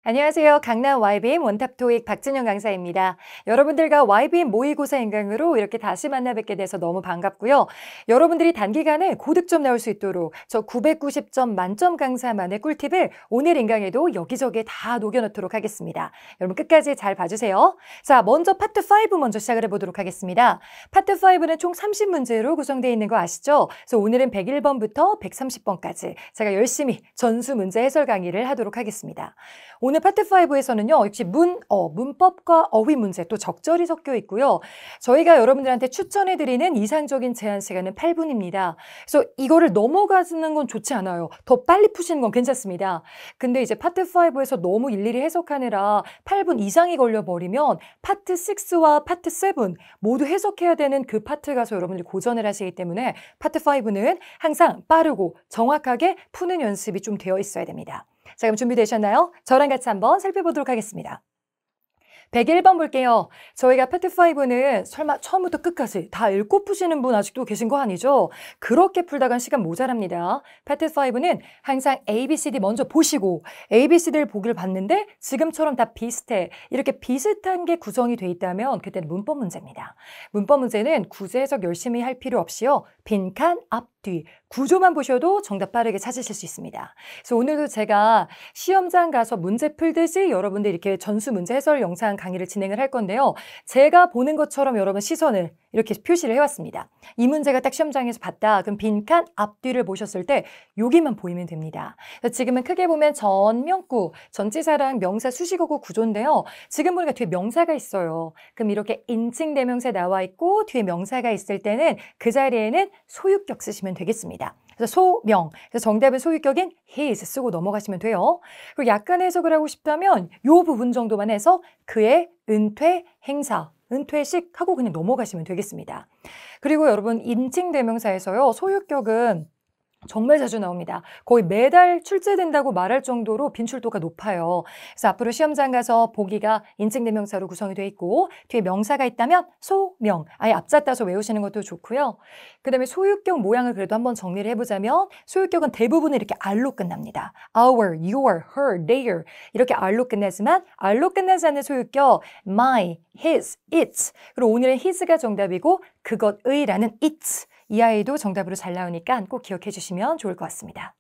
안녕하세요. 강남 YBM 원탑 토익 박진영 강사입니다. 여러분들과 YBM 모의고사 인강으로 이렇게 다시 만나 뵙게 돼서 너무 반갑고요. 여러분들이 단기간에 고득점 나올 수 있도록 저 990점 만점 강사만의 꿀팁을 오늘 인강에도 여기저기 다 녹여놓도록 하겠습니다. 여러분 끝까지 잘 봐주세요. 자, 먼저 파트 5 먼저 시작을 해보도록 하겠습니다. 파트 5는 총 30문제로 구성되어 있는 거 아시죠? 그래서 오늘은 101번부터 130번까지 제가 열심히 전수 문제 해설 강의를 하도록 하겠습니다. 오늘 파트 5에서는요, 역시 문법과 어휘 문제 또 적절히 섞여 있고요. 저희가 여러분들한테 추천해드리는 이상적인 제한 시간은 8분입니다. 그래서 이거를 넘어가는 건 좋지 않아요. 더 빨리 푸시는 건 괜찮습니다. 근데 이제 파트 5에서 너무 일일이 해석하느라 8분 이상이 걸려버리면 파트 6와 파트 7 모두 해석해야 되는 그 파트 가서 여러분들이 고전을 하시기 때문에 파트 5는 항상 빠르고 정확하게 푸는 연습이 좀 되어 있어야 됩니다. 자, 그럼 준비되셨나요? 저랑 같이 한번 살펴보도록 하겠습니다. 101번 볼게요. 저희가 파트 5는 설마 처음부터 끝까지 다 읽고 푸시는 분 아직도 계신 거 아니죠? 그렇게 풀다간 시간 모자랍니다. 파트 5는 항상 ABCD 먼저 보시고 ABCD를 보기를 봤는데 지금처럼 다 비슷해. 이렇게 비슷한 게 구성이 돼 있다면 그때는 문법 문제입니다. 문법 문제는 구제 해석 열심히 할 필요 없이요. 빈칸 앞뒤 구조만 보셔도 정답 빠르게 찾으실 수 있습니다. 그래서 오늘도 제가 시험장 가서 문제 풀듯이 여러분들 이렇게 전수 문제 해설 영상 강의를 진행을 할 건데요. 제가 보는 것처럼 여러분 시선을 이렇게 표시를 해왔습니다. 이 문제가 딱 시험장에서 봤다. 그럼 빈칸 앞뒤를 보셨을 때 여기만 보이면 됩니다. 지금은 크게 보면 전명구, 전치사랑 명사 수식어구 구조인데요. 지금 보니까 뒤에 명사가 있어요. 그럼 이렇게 인칭대명사 나와 있고 뒤에 명사가 있을 때는 그 자리에는 소유격 쓰시면 되겠습니다. 그래서 소명, 그래서 정답은 소유격인 his 쓰고 넘어가시면 돼요. 그리고 약간 해석을 하고 싶다면 이 부분 정도만 해서 그의 은퇴 행사, 은퇴식 하고 그냥 넘어가시면 되겠습니다. 그리고 여러분 인칭대명사에서요. 소유격은 정말 자주 나옵니다. 거의 매달 출제된다고 말할 정도로 빈출도가 높아요. 그래서 앞으로 시험장 가서 보기가 인칭대명사로 구성이 되어 있고 뒤에 명사가 있다면 소명, 아예 앞자 따서 외우시는 것도 좋고요. 그 다음에 소유격 모양을 그래도 한번 정리를 해보자면 소유격은 대부분 이렇게 R로 끝납니다. Our, your, her, their 이렇게 R로 끝나지만 R로 끝나지 않는 소유격 my, his, its 그리고 오늘은 his가 정답이고 그것의라는 its 이 아이도 정답으로 잘 나오니까 꼭 기억해 주시면 좋을 것 같습니다.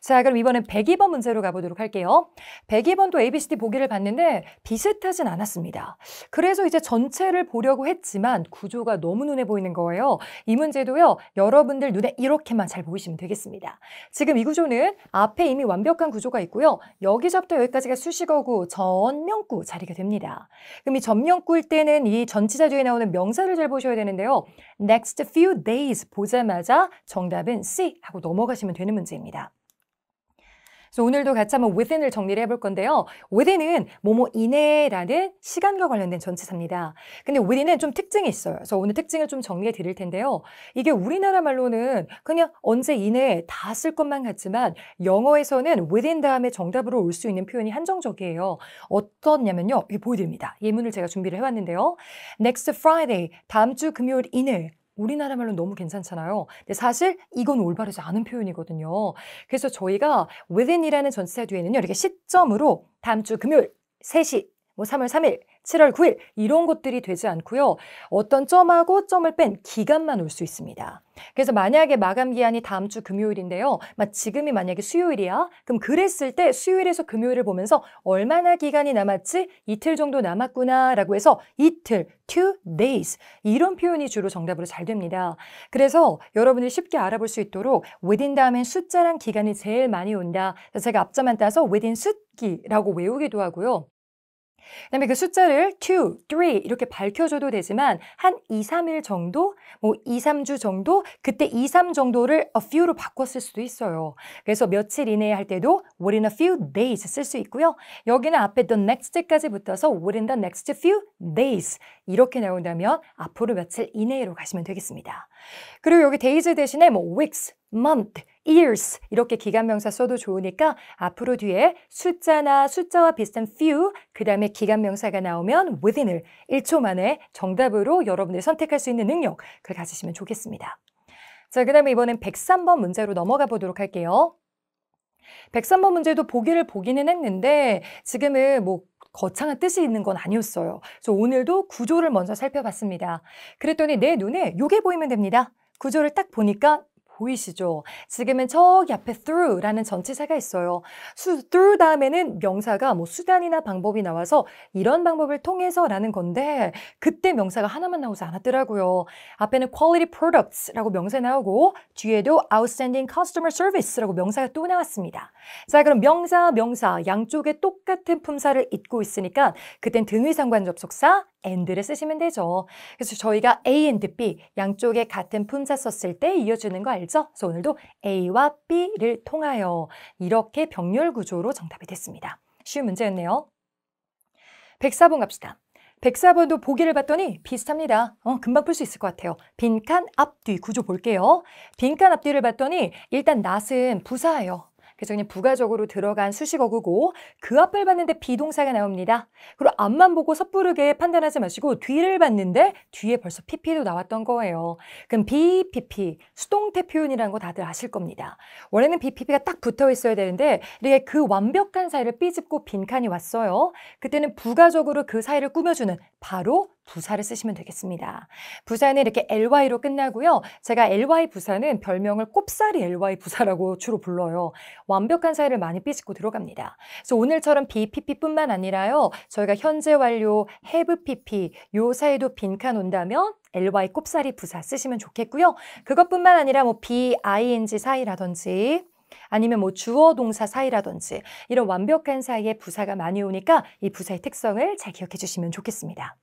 자, 그럼 이번엔 102번 문제로 가보도록 할게요. 102번도 ABCD 보기를 봤는데 비슷하진 않았습니다. 그래서 이제 전체를 보려고 했지만 구조가 너무 눈에 보이는 거예요. 이 문제도요. 여러분들 눈에 이렇게만 잘 보이시면 되겠습니다. 지금 이 구조는 앞에 이미 완벽한 구조가 있고요. 여기서부터 여기까지가 수식어구, 전명구 자리가 됩니다. 그럼 이 전명구일 때는 이 전치사 뒤에 나오는 명사를 잘 보셔야 되는데요. Next few days 보자마자 정답은 C 하고 넘어가시면 되는 문제입니다. 그래서 오늘도 같이 한번 within을 정리를 해볼 건데요. within은 뭐뭐 이내라는 시간과 관련된 전치사입니다. 근데 within은 좀 특징이 있어요. 그래서 오늘 특징을 좀 정리해 드릴 텐데요. 이게 우리나라 말로는 그냥 언제 이내에 다 쓸 것만 같지만 영어에서는 within 다음에 정답으로 올 수 있는 표현이 한정적이에요. 어떻냐면요. 이게 보여드립니다. 예문을 제가 준비를 해왔는데요. Next Friday, 다음 주 금요일 이내. 우리나라 말로 너무 괜찮잖아요. 근데 사실 이건 올바르지 않은 표현이거든요. 그래서 저희가 within이라는 전치사 뒤에는요. 이렇게 시점으로 다음 주 금요일 3시, 3월 3일, 7월 9일 이런 것들이 되지 않고요. 어떤 점하고 점을 뺀 기간만 올 수 있습니다. 그래서 만약에 마감 기한이 다음 주 금요일인데요. 지금이 만약에 수요일이야. 그럼 그랬을 때 수요일에서 금요일을 보면서 얼마나 기간이 남았지? 이틀 정도 남았구나 라고 해서 이틀, 2 days 이런 표현이 주로 정답으로 잘 됩니다. 그래서 여러분들이 쉽게 알아볼 수 있도록 within 다음엔 숫자랑 기간이 제일 많이 온다. 그래서 제가 앞자만 따서 within 숫기라고 외우기도 하고요. 그다음에 그 숫자를 2, 3 이렇게 밝혀줘도 되지만 한 2, 3일 정도, 2, 3주 정도 그때 2, 3 정도를 a few로 바꿨을 수도 있어요. 그래서 며칠 이내에 할 때도 within a few days 쓸 수 있고요. 여기는 앞에 the next까지 붙어서 within the next few days 이렇게 나온다면 앞으로 며칠 이내로 가시면 되겠습니다. 그리고 여기 days 대신에 weeks, month, years 이렇게 기간명사 써도 좋으니까 앞으로 뒤에 숫자나 숫자와 비슷한 few 그 다음에 기간명사가 나오면 within을 1초 만에 정답으로 여러분들이 선택할 수 있는 능력 그걸 가지시면 좋겠습니다. 자, 그 다음에 이번엔 103번 문제로 넘어가 보도록 할게요. 103번 문제도 보기를 보기는 했는데 지금은 뭐 거창한 뜻이 있는 건 아니었어요. 그래서 오늘도 구조를 먼저 살펴봤습니다. 그랬더니 내 눈에 요게 보이면 됩니다. 구조를 딱 보니까 보이시죠? 지금은 저기 앞에 through라는 전치사가 있어요. through 다음에는 명사가 뭐 수단이나 방법이 나와서 이런 방법을 통해서라는 건데 그때 명사가 하나만 나오지 않았더라고요. 앞에는 quality products라고 명사 나오고 뒤에도 outstanding customer service라고 명사가 또 나왔습니다. 자, 그럼 명사, 양쪽에 똑같은 품사를 잇고 있으니까 그땐 등위상관 접속사 and를 쓰시면 되죠. 그래서 저희가 A and B 양쪽에 같은 품사 썼을 때 이어주는 거 알죠? 그래서 오늘도 A와 B를 통하여 이렇게 병렬 구조로 정답이 됐습니다. 쉬운 문제였네요. 104번 갑시다. 104번도 보기를 봤더니 비슷합니다. 금방 풀 수 있을 것 같아요. 빈칸 앞뒤 구조 볼게요. 빈칸 앞뒤를 봤더니 일단 낫은 부사예요. 그래서 그냥 부가적으로 들어간 수식어구고 그 앞을 봤는데 비동사가 나옵니다. 그리고 앞만 보고 섣부르게 판단하지 마시고 뒤를 봤는데 뒤에 벌써 PP도 나왔던 거예요. 그럼 BPP, 수동태 표현이라는 거 다들 아실 겁니다. 원래는 BPP가 딱 붙어 있어야 되는데 이렇게 그 완벽한 사이를 삐집고 빈칸이 왔어요. 그때는 부가적으로 그 사이를 꾸며주는 바로 부사를 쓰시면 되겠습니다. 부사는 이렇게 ly로 끝나고요. 제가 ly 부사는 별명을 꼽사리 ly 부사라고 주로 불러요. 완벽한 사이를 많이 삐집고 들어갑니다. 그래서 오늘처럼 BPP뿐만 아니라요. 저희가 현재 완료, have PP 요 사이도 빈칸 온다면 ly 꼽사리 부사 쓰시면 좋겠고요. 그것뿐만 아니라 뭐 BING 사이라든지 아니면 뭐 주어 동사 사이라든지 이런 완벽한 사이에 부사가 많이 오니까 이 부사의 특성을 잘 기억해 주시면 좋겠습니다.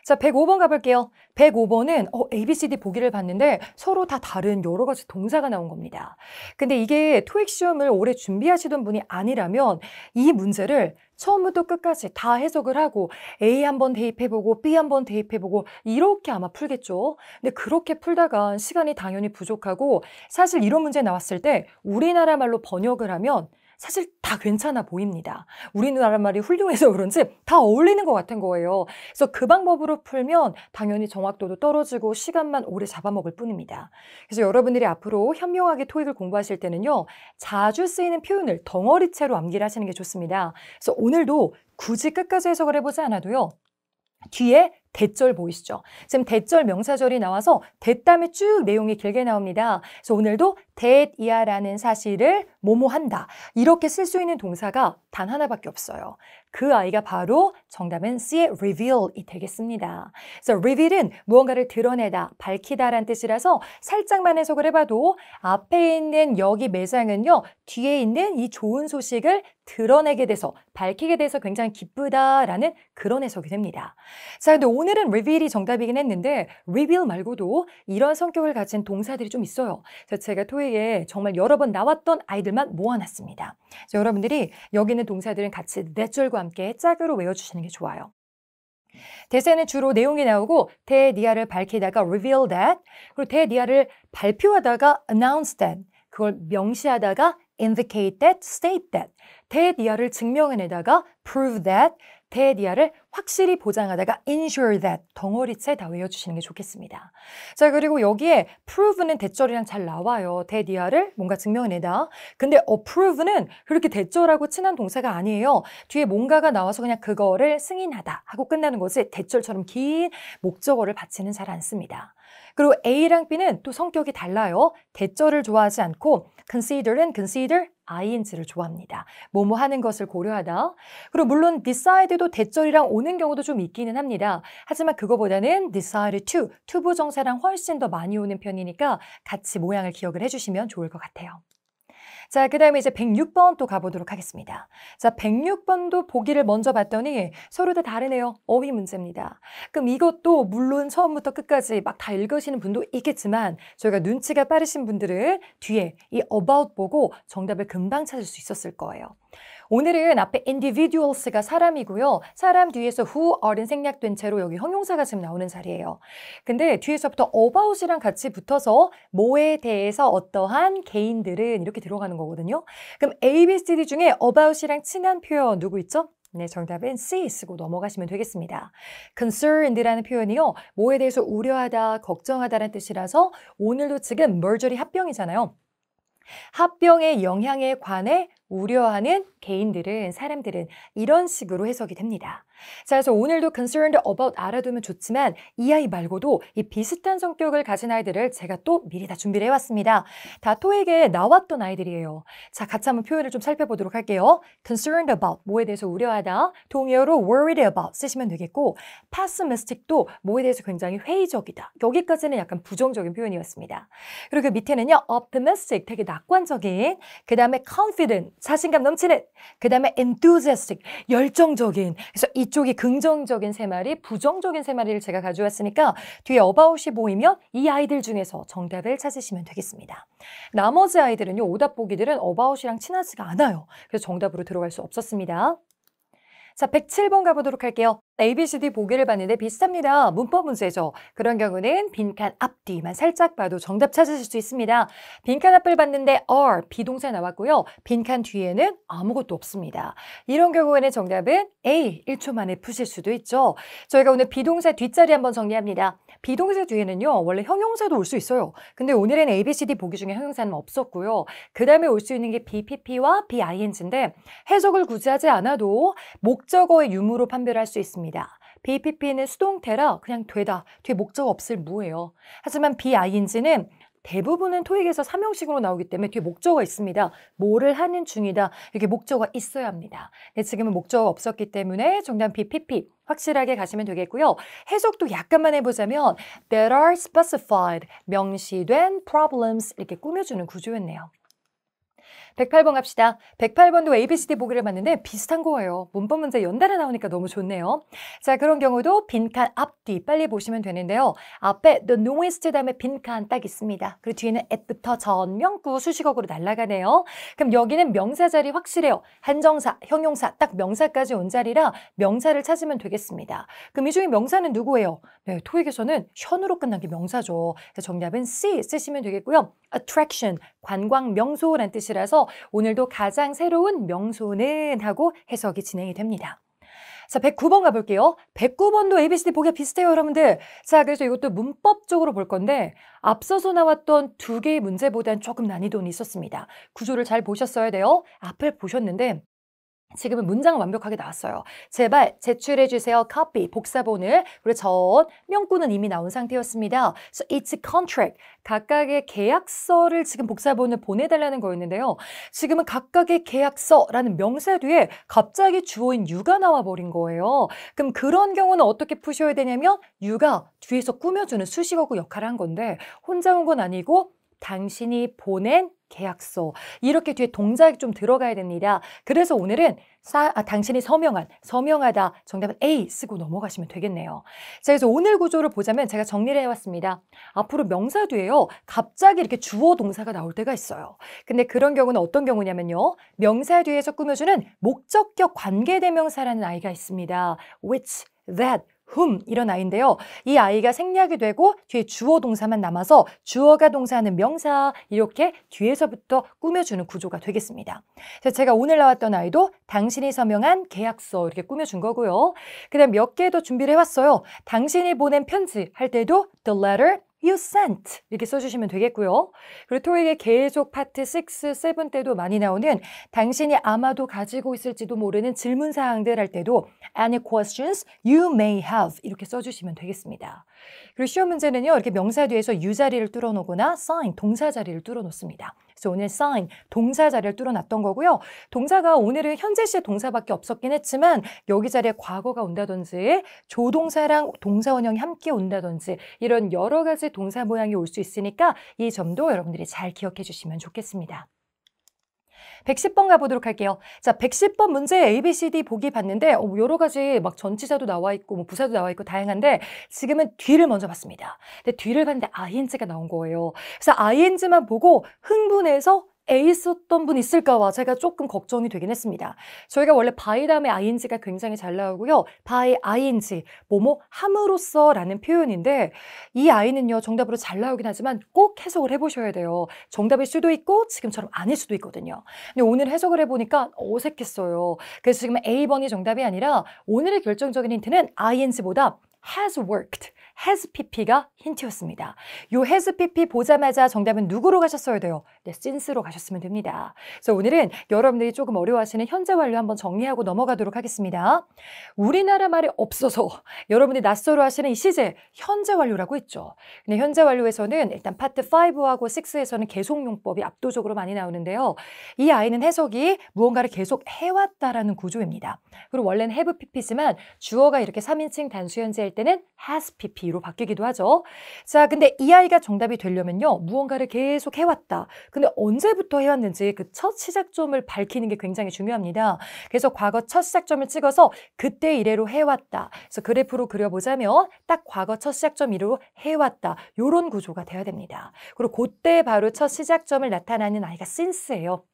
자, 105번 가볼게요. 105번은 ABCD 보기를 봤는데 서로 다 다른 여러 가지 동사가 나온 겁니다. 근데 이게 토익 시험을 오래 준비하시던 분이 아니라면 이 문제를 처음부터 끝까지 다 해석을 하고 A 한번 대입해보고 B 한번 대입해보고 이렇게 아마 풀겠죠. 근데 그렇게 풀다가 시간이 당연히 부족하고 사실 이런 문제 나왔을 때 우리나라 말로 번역을 하면 사실 다 괜찮아 보입니다. 우리나라 말이 훌륭해서 그런지 다 어울리는 것 같은 거예요. 그래서 그 방법으로 풀면 당연히 정확도도 떨어지고 시간만 오래 잡아먹을 뿐입니다. 그래서 여러분들이 앞으로 현명하게 토익을 공부하실 때는요. 자주 쓰이는 표현을 덩어리째로 암기를 하시는 게 좋습니다. 그래서 오늘도 굳이 끝까지 해석을 해보지 않아도요. 뒤에 대절 보이시죠? 지금 대절 명사절이 나와서 대 다음에 쭉 내용이 길게 나옵니다. 그래서 오늘도 that이야라는 사실을 뭐뭐한다. 이렇게 쓸 수 있는 동사가 단 하나밖에 없어요. 그 아이가 바로 정답은 C의 reveal이 되겠습니다. 그래서 reveal은 무언가를 드러내다, 밝히다라는 뜻이라서 살짝만 해석을 해봐도 앞에 있는 여기 매장은요. 뒤에 있는 이 좋은 소식을 드러내게 돼서 밝히게 돼서 굉장히 기쁘다라는 그런 해석이 됩니다. 자, 근데 오늘은 reveal이 정답이긴 했는데 reveal 말고도 이런 성격을 가진 동사들이 좀 있어요. 그래서 제가 토익에 정말 여러 번 나왔던 아이들만 모아놨습니다. 그래서 여러분들이 여기 있는 동사들은 같이 넷절과 함께 짝으로 외워주시는 게 좋아요. 대세는 주로 내용이 나오고 that이야를 밝히다가 reveal that, 그리고 that이야를 발표하다가 announce that, 그걸 명시하다가 indicate that, state that, that이야를 증명해내다가 prove that, that이야를 확실히 보장하다가 ensure that, 덩어리째 다 외워주시는 게 좋겠습니다. 자, 그리고 여기에 prove는 대절이랑 잘 나와요. that이야를 뭔가 증명해내다. 근데 approve는 그렇게 대절하고 친한 동사가 아니에요. 뒤에 뭔가가 나와서 그냥 그거를 승인하다 하고 끝나는 거지 대절처럼 긴 목적어를 받지는 잘 않습니다. 그리고 A랑 B는 또 성격이 달라요. 대절을 좋아하지 않고 consider는 consider, ing를 좋아합니다. 뭐뭐 하는 것을 고려하다. 그리고 물론 decide도 대절이랑 오는 경우도 좀 있기는 합니다. 하지만 그거보다는 decide to, 투부정사랑 훨씬 더 많이 오는 편이니까 같이 모양을 기억을 해주시면 좋을 것 같아요. 자, 그 다음에 이제 106번 또 가보도록 하겠습니다. 자, 106번도 보기를 먼저 봤더니 서로 다 다르네요. 어휘 문제입니다. 그럼 이것도 물론 처음부터 끝까지 막 다 읽으시는 분도 있겠지만 저희가 눈치가 빠르신 분들은 뒤에 이 about 보고 정답을 금방 찾을 수 있었을 거예요. 오늘은 앞에 individuals가 사람이고요. 사람 뒤에서 who are는 생략된 채로 여기 형용사가 지금 나오는 자리예요. 근데 뒤에서부터 about이랑 같이 붙어서 뭐에 대해서 어떠한 개인들은 이렇게 들어가는 거거든요. 그럼 A, B, C, D 중에 about이랑 친한 표현 누구 있죠? 네, 정답은 C 쓰고 넘어가시면 되겠습니다. concerned라는 표현이요. 뭐에 대해서 우려하다, 걱정하다라는 뜻이라서 오늘도 지금 merger이 합병이잖아요. 합병의 영향에 관해 우려하는 개인들은, 사람들은 이런 식으로 해석이 됩니다. 자, 그래서 오늘도 concerned about 알아두면 좋지만 이 아이 말고도 이 비슷한 성격을 가진 아이들을 제가 또 미리 다 준비를 해왔습니다. 다 토익에 나왔던 아이들이에요. 자, 같이 한번 표현을 좀 살펴보도록 할게요. concerned about, 뭐에 대해서 우려하다. 동의어로 worried about 쓰시면 되겠고, pessimistic도 뭐에 대해서 굉장히 회의적이다. 여기까지는 약간 부정적인 표현이었습니다. 그리고 그 밑에는요, optimistic, 되게 낙관적인, 그 다음에 confident, 자신감 넘치는, 그 다음에 enthusiastic, 열정적인. 그래서 이쪽이 긍정적인 세 마리, 부정적인 세 마리를 제가 가져왔으니까 뒤에 about이 보이면 이 아이들 중에서 정답을 찾으시면 되겠습니다. 나머지 아이들은요, 오답 보기들은 about이랑 친하지가 않아요. 그래서 정답으로 들어갈 수 없었습니다. 자, 107번 가보도록 할게요. ABCD 보기를 봤는데 비슷합니다. 문법 문제죠. 그런 경우는 빈칸 앞뒤만 살짝 봐도 정답 찾으실 수 있습니다. 빈칸 앞을 봤는데 are, 비동사 나왔고요. 빈칸 뒤에는 아무것도 없습니다. 이런 경우에는 정답은 A, 1초 만에 푸실 수도 있죠. 저희가 오늘 비동사 뒷자리 한번 정리합니다. 비동사 뒤에는요, 원래 형용사도 올 수 있어요. 근데 오늘은 ABCD 보기 중에 형용사는 없었고요. 그 다음에 올 수 있는 게 BPP와 BING인데 해석을 굳이 하지 않아도 목적어의 유무로 판별할 수 있습니다. BPP는 수동태라 그냥 되다, 뒤에 목적어 없을 무예요. 하지만 BING는 대부분은 토익에서 3형식으로 나오기 때문에 뒤에 목적어가 있습니다. 뭐를 하는 중이다, 이렇게 목적어가 있어야 합니다. 근데 지금은 목적어가 없었기 때문에 정답 BPP 확실하게 가시면 되겠고요. 해석도 약간만 해보자면 that are specified, 명시된 problems 이렇게 꾸며주는 구조였네요. 108번 갑시다. 108번도 ABCD 보기를 봤는데 비슷한 거예요. 문법 문제 연달아 나오니까 너무 좋네요. 자, 그런 경우도 빈칸 앞뒤 빨리 보시면 되는데요. 앞에 the noise 다음에 빈칸 딱 있습니다. 그리고 뒤에는 at부터 전명구 수식어구로 날아가네요. 그럼 여기는 명사 자리 확실해요. 한정사, 형용사, 딱 명사까지 온 자리라 명사를 찾으면 되겠습니다. 그럼 이 중에 명사는 누구예요? 네, 토익에서는 현으로 끝난 게 명사죠. 그래서 정답은 C 쓰시면 되겠고요. attraction, 관광 명소란 뜻이라서 오늘도 가장 새로운 명소는 하고 해석이 진행이 됩니다. 자, 109번 가볼게요. 109번도 ABCD 보기가 비슷해요, 여러분들. 자, 그래서 이것도 문법적으로 볼 건데 앞서서 나왔던 두 개의 문제보단 조금 난이도는 있었습니다. 구조를 잘 보셨어야 돼요. 앞을 보셨는데 지금은 문장은 완벽하게 나왔어요. 제발 제출해 주세요. copy, 복사본을. 그리고 전 명구는 이미 나온 상태였습니다. So it's a contract. 각각의 계약서를 지금 복사본을 보내달라는 거였는데요. 지금은 각각의 계약서라는 명사 뒤에 갑자기 주어인 you가 나와버린 거예요. 그럼 그런 경우는 어떻게 푸셔야 되냐면 you가 뒤에서 꾸며주는 수식어구 역할을 한 건데 혼자 온 건 아니고 당신이 보낸 계약서. 이렇게 뒤에 동작이 좀 들어가야 됩니다. 그래서 오늘은 당신이 서명하다. 정답은 A 쓰고 넘어가시면 되겠네요. 자, 그래서 오늘 구조를 보자면 제가 정리를 해왔습니다. 앞으로 명사 뒤에요, 갑자기 이렇게 주어 동사가 나올 때가 있어요. 근데 그런 경우는 어떤 경우냐면요. 명사 뒤에서 꾸며주는 목적격 관계대명사라는 아이가 있습니다. which, that, whom 이런 아이인데요. 이 아이가 생략이 되고 뒤에 주어 동사만 남아서 주어가 동사하는 명사 이렇게 뒤에서부터 꾸며주는 구조가 되겠습니다. 제가 오늘 나왔던 아이도 당신이 서명한 계약서 이렇게 꾸며준 거고요. 그 다음 몇 개 더 준비를 해왔어요. 당신이 보낸 편지 할 때도 the letter you sent 이렇게 써주시면 되겠고요. 그리고 토익의 계속 파트 6, 7 때도 많이 나오는 당신이 아마도 가지고 있을지도 모르는 질문사항들 할 때도 any questions you may have 이렇게 써주시면 되겠습니다. 그리고 시험 문제는요. 이렇게 명사 뒤에서 you 자리를 뚫어놓거나 sign, 동사 자리를 뚫어놓습니다. 그래서 오늘 sign, 동사 자리를 뚫어놨던 거고요. 동사가 오늘은 현재 시의 동사밖에 없었긴 했지만 여기 자리에 과거가 온다든지 조동사랑 동사 원형이 함께 온다든지 이런 여러 가지 동사 모양이 올 수 있으니까 이 점도 여러분들이 잘 기억해 주시면 좋겠습니다. 110번 가보도록 할게요. 자, 110번 문제 ABCD 보기 봤는데 여러 가지 막 전치사도 나와 있고 뭐 부사도 나와 있고 다양한데 지금은 뒤를 먼저 봤습니다. 근데 뒤를 봤는데 ING가 나온 거예요. 그래서 ING만 보고 흥분해서 A 썼던 분 있을까 봐 제가 조금 걱정이 되긴 했습니다. 저희가 원래 by 다음에 ing가 굉장히 잘 나오고요. by ing, 뭐뭐 함으로써 라는 표현인데 이 i는요 정답으로 잘 나오긴 하지만 꼭 해석을 해보셔야 돼요. 정답일 수도 있고 지금처럼 아닐 수도 있거든요. 근데 오늘 해석을 해보니까 어색했어요. 그래서 지금 A번이 정답이 아니라 오늘의 결정적인 힌트는 ing보다 has worked, has pp가 힌트였습니다. 요 has pp 보자마자 정답은 누구로 가셨어야 돼요? 네, since로 가셨으면 됩니다. 그래서 오늘은 여러분들이 조금 어려워하시는 현재 완료 한번 정리하고 넘어가도록 하겠습니다. 우리나라 말이 없어서 여러분들이 낯설어 하시는 이 시제 현재 완료라고 있죠. 근데 현재 완료에서는 일단 파트 5하고 6에서는 계속용법이 압도적으로 많이 나오는데요. 이 아이는 해석이 무언가를 계속 해왔다라는 구조입니다. 그리고 원래는 have pp지만 주어가 이렇게 3인칭 단수현재일 때는 has pp로 바뀌기도 하죠. 자, 근데 이 아이가 정답이 되려면요. 무언가를 계속 해왔다. 근데 언제부터 해왔는지 그 첫 시작점을 밝히는 게 굉장히 중요합니다. 그래서 과거 첫 시작점을 찍어서 그때 이래로 해왔다. 그래서 그래프로 그려보자면 딱 과거 첫 시작점 이래로 해왔다. 이런 구조가 돼야 됩니다. 그리고 그때 바로 첫 시작점을 나타나는 아이가 since예요.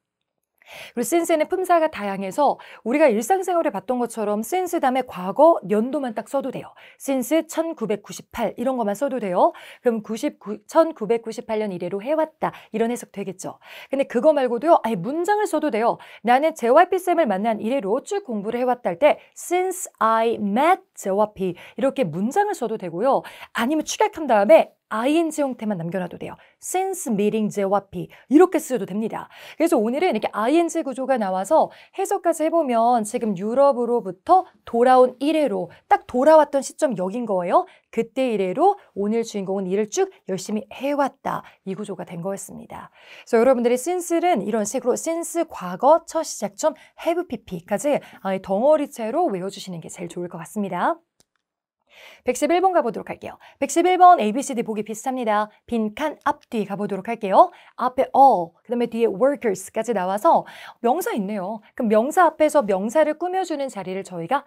그리고 since는 품사가 다양해서 우리가 일상생활에 봤던 것처럼 since 다음에 과거 연도만 딱 써도 돼요. since 1998 이런 것만 써도 돼요. 그럼 1998년 이래로 해왔다 이런 해석 되겠죠. 근데 그거 말고도요. 아예 문장을 써도 돼요. 나는 JYP쌤을 만난 이래로 쭉 공부를 해왔다 할 때 since I met JYP 이렇게 문장을 써도 되고요. 아니면 축약한 다음에 ing 형태만 남겨놔도 돼요. since meeting JYP 이렇게 쓰셔도 됩니다. 그래서 오늘은 이렇게 ing 구조가 나와서 해석까지 해보면 지금 유럽으로부터 돌아온 이래로 딱 돌아왔던 시점 여긴 거예요. 그때 이래로 오늘 주인공은 일을 쭉 열심히 해왔다. 이 구조가 된 거였습니다. 그래서 여러분들이 since는 이런 식으로 since 과거 첫 시작점 have pp까지 덩어리째로 외워주시는 게 제일 좋을 것 같습니다. 111번 가보도록 할게요. 111번 ABCD 보기 비슷합니다. 빈칸 앞뒤 가보도록 할게요. 앞에 all, 그 다음에 뒤에 workers까지 나와서 명사 있네요. 그럼 명사 앞에서 명사를 꾸며주는 자리를 저희가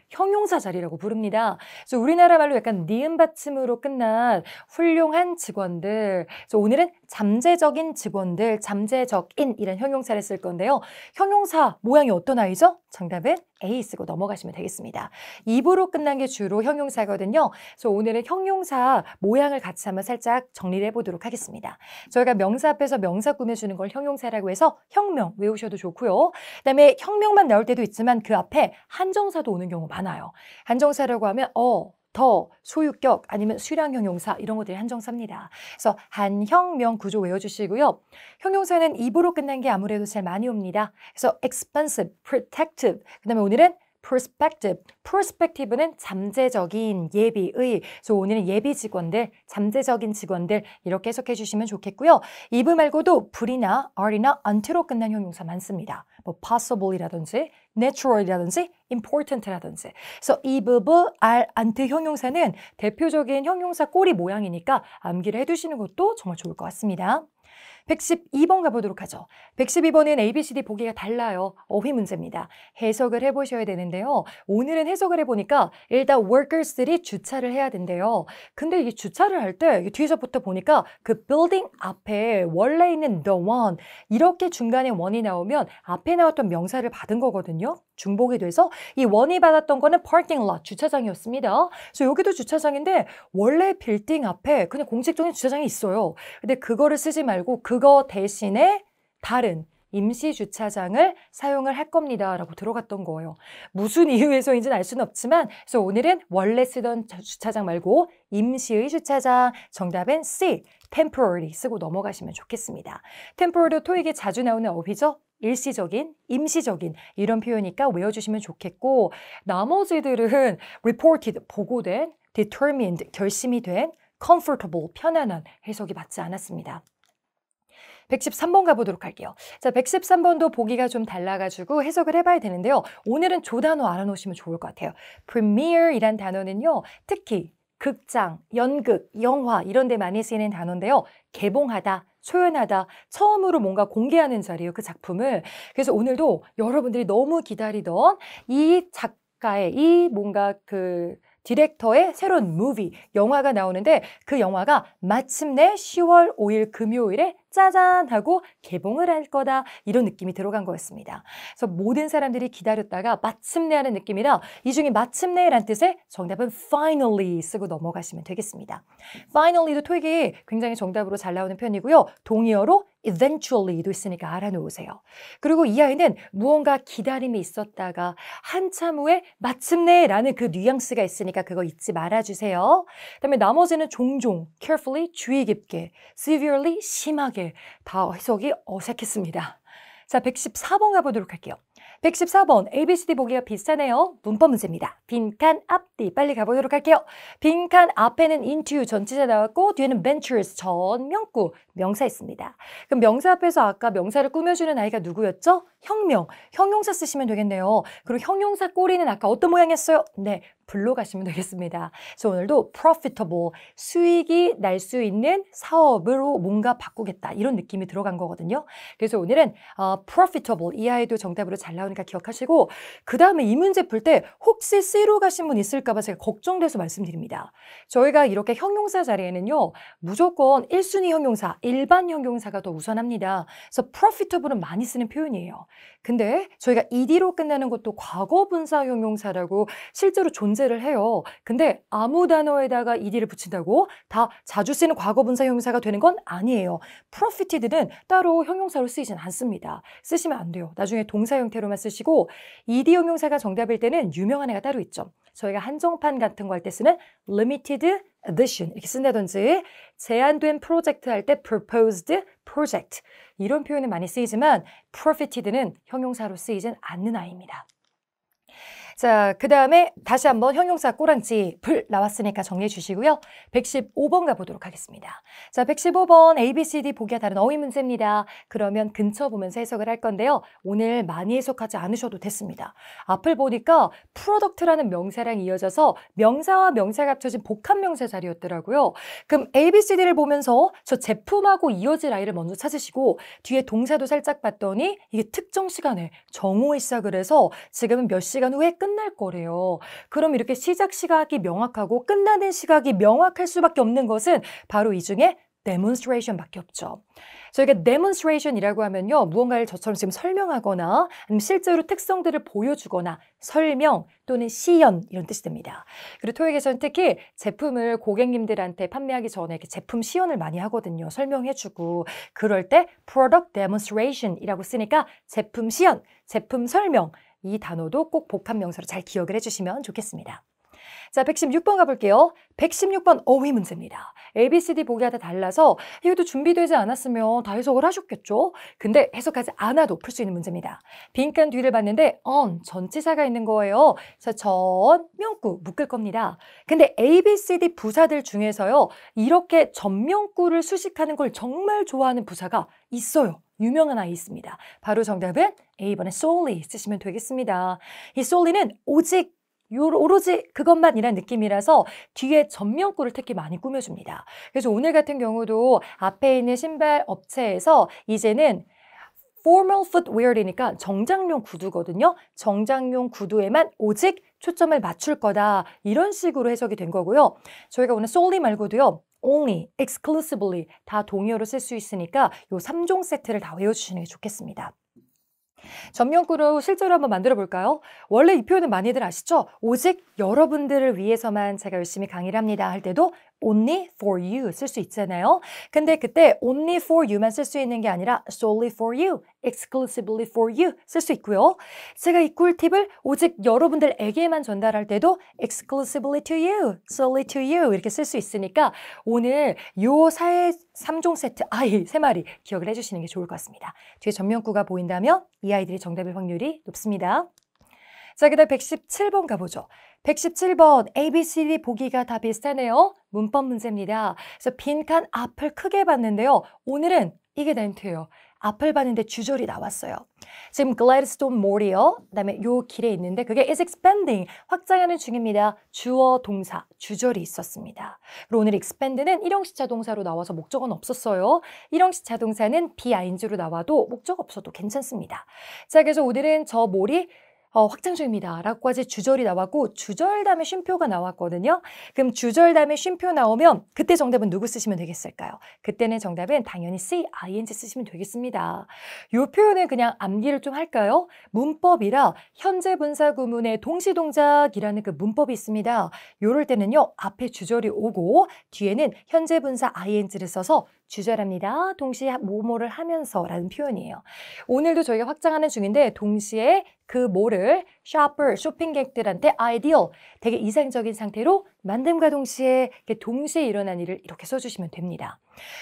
형용사 자리라고 부릅니다. 그래서 우리나라 말로 약간 니은 받침으로 끝난 훌륭한 직원들. 그래서 오늘은 잠재적인 직원들, 잠재적인이란 형용사를 쓸 건데요. 형용사 모양이 어떤 아이죠? 정답은 A 쓰고 넘어가시면 되겠습니다. 입으로 끝난 게 주로 형용사거든요. 그래서 오늘은 형용사 모양을 같이 한번 살짝 정리를 해보도록 하겠습니다. 저희가 명사 앞에서 명사 꾸며주는 걸 형용사라고 해서 형명 외우셔도 좋고요. 그다음에 형명만 나올 때도 있지만 그 앞에 한정사도 오는 경우 많아요. 한정사라고 하면 더, 소유격 아니면 수량 형용사 이런 것들이 한정사입니다. 그래서 한형명 구조 외워주시고요. 형용사는 입으로 끝난 게 아무래도 제일 많이 옵니다. 그래서 expensive, protective, 그 다음에 오늘은 perspective, perspective는 잠재적인, 예비의, 그래서 오늘은 예비 직원들, 잠재적인 직원들 이렇게 해석해 주시면 좋겠고요. if 말고도 불이나 are나 unto로 끝난 형용사 많습니다. 뭐 possible이라든지 natural이라든지 important라든지. 그래서 if, are, ant 형용사는 대표적인 형용사 꼬리 모양이니까 암기를 해두시는 것도 정말 좋을 것 같습니다. 112번 가보도록 하죠. 112번은 ABCD 보기가 달라요. 어휘 문제입니다. 해석을 해보셔야 되는데요. 오늘은 해석을 해보니까 일단 workers들이 주차를 해야 된대요. 근데 이게 주차를 할 때 뒤에서부터 보니까 그 building 앞에 원래 있는 the one 이렇게 중간에 one이 나오면 앞에 나왔던 명사를 받은 거거든요. 중복이 돼서 이 one이 받았던 거는 parking lot, 주차장이었습니다. 그래서 여기도 주차장인데 원래 빌딩 앞에 그냥 공식적인 주차장이 있어요. 근데 그거를 쓰지 말고 그거 대신에 다른 임시 주차장을 사용을 할 겁니다 라고 들어갔던 거예요. 무슨 이유에서인지는 알 수는 없지만 그래서 오늘은 원래 쓰던 주차장 말고 임시의 주차장, 정답은 C, temporary 쓰고 넘어가시면 좋겠습니다. temporary 토익에 자주 나오는 어휘죠. 일시적인, 임시적인 이런 표현이니까 외워주시면 좋겠고 나머지들은 reported, 보고된, determined, 결심이 된, comfortable, 편안한 해석이 맞지 않았습니다. 113번 가보도록 할게요. 자, 113번도 보기가 좀 달라가지고 해석을 해봐야 되는데요. 오늘은 조 단어 알아놓으시면 좋을 것 같아요. premiere이란 단어는요. 특히 극장, 연극, 영화 이런 데 많이 쓰이는 단어인데요. 개봉하다, 초연하다, 처음으로 뭔가 공개하는 자리예요. 그 작품을. 그래서 오늘도 여러분들이 너무 기다리던 이 작가의 이 뭔가 그 디렉터의 새로운 무비, 영화가 나오는데 그 영화가 마침내 10월 5일 금요일에 짜잔 하고 개봉을 할 거다 이런 느낌이 들어간 거였습니다. 그래서 모든 사람들이 기다렸다가 마침내 하는 느낌이라 이 중에 마침내란 뜻의 정답은 finally 쓰고 넘어가시면 되겠습니다. finally도 토익이 굉장히 정답으로 잘 나오는 편이고요. 동의어로 eventually도 있으니까 알아놓으세요. 그리고 이 아이는 무언가 기다림이 있었다가 한참 후에 마침내 라는 그 뉘앙스가 있으니까 그거 잊지 말아주세요. 그다음에 나머지는 종종, carefully, 주의 깊게, severely, 심하게 다 해석이 어색했습니다. 자, 114번 가보도록 할게요. 114번 ABCD 보기가 비슷하네요. 문법 문제입니다. 빈칸 앞뒤 빨리 가보도록 할게요. 빈칸 앞에는 into 전치사 나왔고 뒤에는 ventures 전명구 명사 있습니다. 그럼 명사 앞에서 아까 명사를 꾸며주는 아이가 누구였죠? 형명, 형용사 쓰시면 되겠네요. 그리고 형용사 꼬리는 아까 어떤 모양이었어요? 네, 불로 가시면 되겠습니다. 그래서 오늘도 profitable, 수익이 날 수 있는 사업으로 뭔가 바꾸겠다 이런 느낌이 들어간 거거든요. 그래서 오늘은 profitable 이 아이도 정답으로 잘 나오니까 기억하시고 그 다음에 이 문제 풀 때 혹시 C로 가신 분 있을까 봐 제가 걱정돼서 말씀드립니다. 저희가 이렇게 형용사 자리에는요 무조건 1순위 형용사, 일반 형용사가 더 우선합니다. 그래서 profitable은 많이 쓰는 표현이에요. 근데 저희가 ed로 끝나는 것도 과거분사 형용사라고 실제로 존재를 해요. 근데 아무 단어에다가 ed를 붙인다고 다 자주 쓰는 과거분사 형용사가 되는 건 아니에요. profited는 따로 형용사로 쓰이진 않습니다. 쓰시면 안 돼요. 나중에 동사 형태로만 쓰시고 ed 형용사가 정답일 때는 유명한 애가 따로 있죠. 저희가 한정판 같은 거 할 때 쓰는 limited edition 이렇게 쓴다든지 제한된 프로젝트 할 때 proposed project 이런 표현은 많이 쓰이지만 profited는 형용사로 쓰이진 않는 아이입니다. 자, 그 다음에 다시 한번 형용사 꼬랑지 불 나왔으니까 정리해 주시고요. 115번 가보도록 하겠습니다. 자, 115번 ABCD 보기와 다른 어휘 문제입니다. 그러면 근처 보면서 해석을 할 건데요. 오늘 많이 해석하지 않으셔도 됐습니다. 앞을 보니까 product라는 명사랑 이어져서 명사와 명사가 합쳐진 복합명사 자리였더라고요. 그럼 ABCD를 보면서 저 제품하고 이어질 아이를 먼저 찾으시고 뒤에 동사도 살짝 봤더니 이게 특정 시간에 정오에 시작을 해서 지금은 몇 시간 후에 끝날 거래요. 그럼 이렇게 시작 시각이 명확하고 끝나는 시각이 명확할 수밖에 없는 것은 바로 이 중에 demonstration밖에 없죠. 저희가 demonstration이라고 하면요. 무언가를 저처럼 지금 설명하거나 아니면 실제로 특성들을 보여주거나 설명 또는 시연 이런 뜻이 됩니다. 그리고 토익에서는 특히 제품을 고객님들한테 판매하기 전에 이렇게 제품 시연을 많이 하거든요. 설명해주고 그럴 때 product demonstration이라고 쓰니까 제품 시연, 제품 설명 이 단어도 꼭 복합명사로 잘 기억을 해주시면 좋겠습니다. 자, 116번 가볼게요. 116번 어휘 문제입니다. ABCD 보기가 다 달라서 이것도 준비되지 않았으면 다 해석을 하셨겠죠? 근데 해석하지 않아도 풀 수 있는 문제입니다. 빈칸 뒤를 봤는데 on, 전치사가 있는 거예요. 그래서 전명구 묶을 겁니다. 근데 ABCD 부사들 중에서요. 이렇게 전명구를 수식하는 걸 정말 좋아하는 부사가 있어요. 유명한 아이 있습니다. 바로 정답은 A번에 solely 쓰시면 되겠습니다. 이 solely는 오직 오로지 그것만이란 느낌이라서 뒤에 전명구를 특히 많이 꾸며줍니다. 그래서 오늘 같은 경우도 앞에 있는 신발 업체에서 이제는 formal footwear이니까 정장용 구두거든요. 정장용 구두에만 오직 초점을 맞출 거다. 이런 식으로 해석이 된 거고요. 저희가 오늘 solely 말고도요. only, exclusively 다 동의어로 쓸 수 있으니까 이 3종 세트를 다 외워주시는 게 좋겠습니다. 전명구로 실제로 한번 만들어 볼까요? 원래 이 표현은 많이들 아시죠? 오직 여러분들을 위해서만 제가 열심히 강의를 합니다 할 때도 only for you 쓸 수 있잖아요. 근데 그때 only for you만 쓸 수 있는 게 아니라 solely for you, exclusively for you 쓸 수 있고요. 제가 이 꿀팁을 오직 여러분들에게만 전달할 때도 exclusively to you, solely to you 이렇게 쓸 수 있으니까 오늘 요 3종 세트 아이 3마리 기억을 해주시는 게 좋을 것 같습니다. 뒤에 전명구가 보인다면 이 아이들이 정답일 확률이 높습니다. 자, 그 다음 117번 가보죠. 117번 ABCD 보기가 다 비슷하네요. 문법 문제입니다. 그래서 빈칸 앞을 크게 봤는데요. 오늘은 이게 다 힌트예요. 앞을 봤는데 주절이 나왔어요. 지금 Gladstone Mall이요. 그다음에 요 길에 있는데 그게 is expanding, 확장하는 중입니다. 주어, 동사, 주절이 있었습니다. 그리고 오늘 expand는 일형시차 동사로 나와서 목적어는 없었어요. 일형시차 동사는 being로 나와도 목적 없어도 괜찮습니다. 자, 그래서 오늘은 저 몰이 확장 중입니다. 라고까지 주절이 나왔고 주절 다음에 쉼표가 나왔거든요. 그럼 주절 다음에 쉼표 나오면 그때 정답은 누구 쓰시면 되겠을까요? 그때는 정답은 당연히 C, ing 쓰시면 되겠습니다. 이 표현은 그냥 암기를 좀 할까요? 문법이라 현재 분사 구문의 동시동작이라는 그 문법이 있습니다. 이럴 때는요. 앞에 주절이 오고 뒤에는 현재 분사 ing를 써서 주절합니다. 동시에 뭐뭐를 하면서라는 표현이에요. 오늘도 저희가 확장하는 중인데 동시에 그 뭐를 shopper, 쇼핑객들한테 ideal, 되게 이상적인 상태로 만듦과 동시에 동시에 일어난 일을 이렇게 써주시면 됩니다.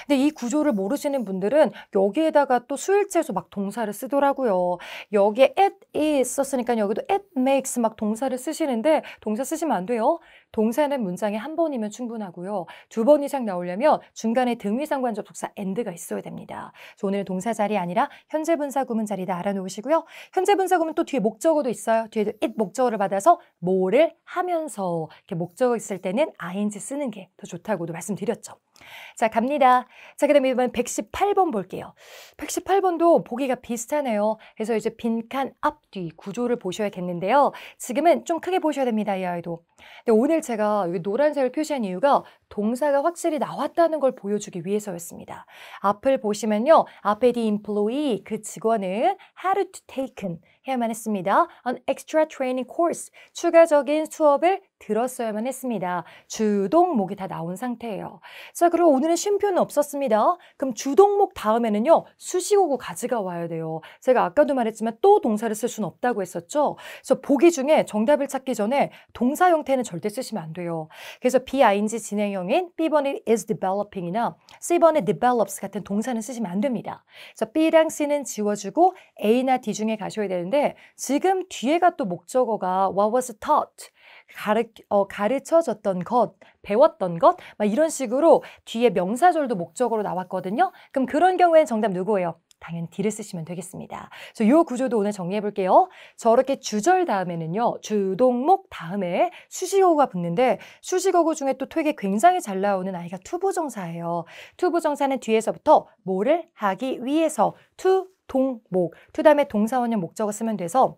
근데 이 구조를 모르시는 분들은 여기에다가 또 수일체에서 막 동사를 쓰더라고요. 여기에 it is 썼으니까 여기도 it makes 막 동사를 쓰시는데 동사 쓰시면 안 돼요. 동사는 문장에 한 번이면 충분하고요. 두 번 이상 나오려면 중간에 등위상관 접속사 and가 있어야 됩니다. 그래서 오늘은 동사 자리 아니라 현재 분사 구문 자리다 알아놓으시고요. 현재 분사 구문 또 뒤에 목적어도 있어요. 뒤에도 it 목적어를 받아서 뭐를 하면서 이렇게 목적어 있을 때는 ing 쓰는 게 더 좋다고도 말씀드렸죠. 자, 갑니다. 자, 그 다음에 이번 118번 볼게요. 118번도 보기가 비슷하네요. 그래서 이제 빈칸 앞뒤 구조를 보셔야겠는데요. 지금은 좀 크게 보셔야 됩니다, 이 아이도. 근데 오늘 제가 여기 노란색을 표시한 이유가 동사가 확실히 나왔다는 걸 보여주기 위해서였습니다. 앞을 보시면요. 앞에 the employee, 그 직원은 had to taken 해야만 했습니다. An extra training course, 추가적인 수업을 들었어야만 했습니다. 주동목이 다 나온 상태예요. 자, 그리고 오늘은 쉼표는 없었습니다. 그럼 주동목 다음에는요. 수식어구 가지가 와야 돼요. 제가 아까도 말했지만 또 동사를 쓸 수는 없다고 했었죠. 그래서 보기 중에 정답을 찾기 전에 동사 형태는 절대 쓰시면 안 돼요. 그래서 BING 진행형인 B번에 is developing이나 C번에 develops 같은 동사는 쓰시면 안 됩니다. 그래서 B랑 C는 지워주고 A나 D 중에 가셔야 되는데 지금 뒤에가 또 목적어가 what was taught, 가르쳐졌던 것, 배웠던 것, 막 이런 식으로 뒤에 명사절도 목적어로 나왔거든요. 그럼 그런 경우엔 정답 누구예요? 당연히 D를 쓰시면 되겠습니다. 그래서 이 구조도 오늘 정리해 볼게요. 저렇게 주절 다음에는요. 주동목 다음에 수식어구가 붙는데 수식어구 중에 또 되게 굉장히 잘 나오는 아이가 투부정사예요. 투부정사는 뒤에서부터 뭐를 하기 위해서 투동목, 투 다음에 동사원형 목적어 쓰면 돼서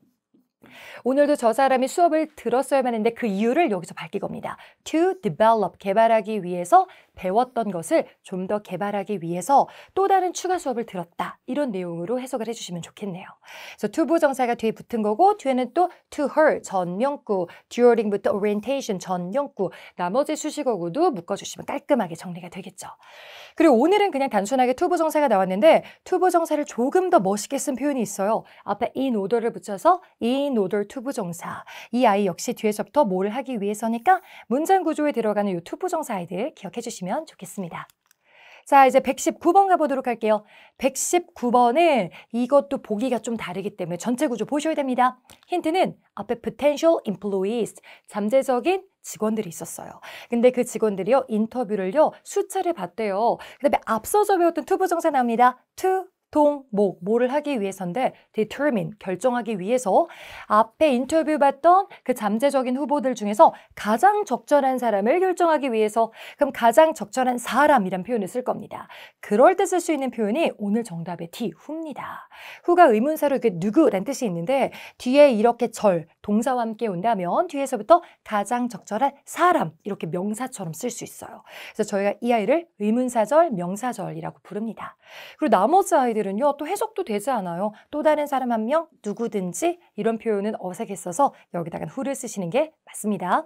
오늘도 저 사람이 수업을 들었어야만 했는데 그 이유를 여기서 밝힐 겁니다. To develop, 개발하기 위해서 배웠던 것을 좀 더 개발하기 위해서 또 다른 추가 수업을 들었다. 이런 내용으로 해석을 해주시면 좋겠네요. 그래서 to 부정사가 뒤에 붙은 거고 뒤에는 또 to her, 전명구, during부터 orientation, 전명구, 나머지 수식어구도 묶어주시면 깔끔하게 정리가 되겠죠. 그리고 오늘은 그냥 단순하게 to 부정사가 나왔는데 to 부정사를 조금 더 멋있게 쓴 표현이 있어요. 앞에 in order를 붙여서 in order to 부정사. 이 아이 역시 뒤에서부터 뭘 하기 위해서니까 문장 구조에 들어가는 이 to 부정사 아이들 기억해 주시면 좋겠습니다. 자, 이제 119번 가보도록 할게요. 119번은 이것도 보기가 좀 다르기 때문에 전체 구조 보셔야 됩니다. 힌트는 앞에 potential employees, 잠재적인 직원들이 있었어요. 근데 그 직원들이요, 인터뷰를요, 수차례 봤대요. 그 다음에 앞서서 배웠던 to 부정사 나옵니다. to, 동목, 뭐를 하기 위해서인데 determine, 결정하기 위해서 앞에 인터뷰 봤던 그 잠재적인 후보들 중에서 가장 적절한 사람을 결정하기 위해서 그럼 가장 적절한 사람이란 표현을 쓸 겁니다. 그럴 때 쓸 수 있는 표현이 오늘 정답의 D, who입니다. who가 의문사로 이렇게 누구란 뜻이 있는데 뒤에 이렇게 절, 동사와 함께 온다면 뒤에서부터 가장 적절한 사람 이렇게 명사처럼 쓸 수 있어요. 그래서 저희가 이 아이를 의문사절, 명사절이라고 부릅니다. 그리고 나머지 아이들은요 또 해석도 되지 않아요. 또 다른 사람 한 명, 누구든지 이런 표현은 어색했어서 여기다가 who를 쓰시는 게 맞습니다.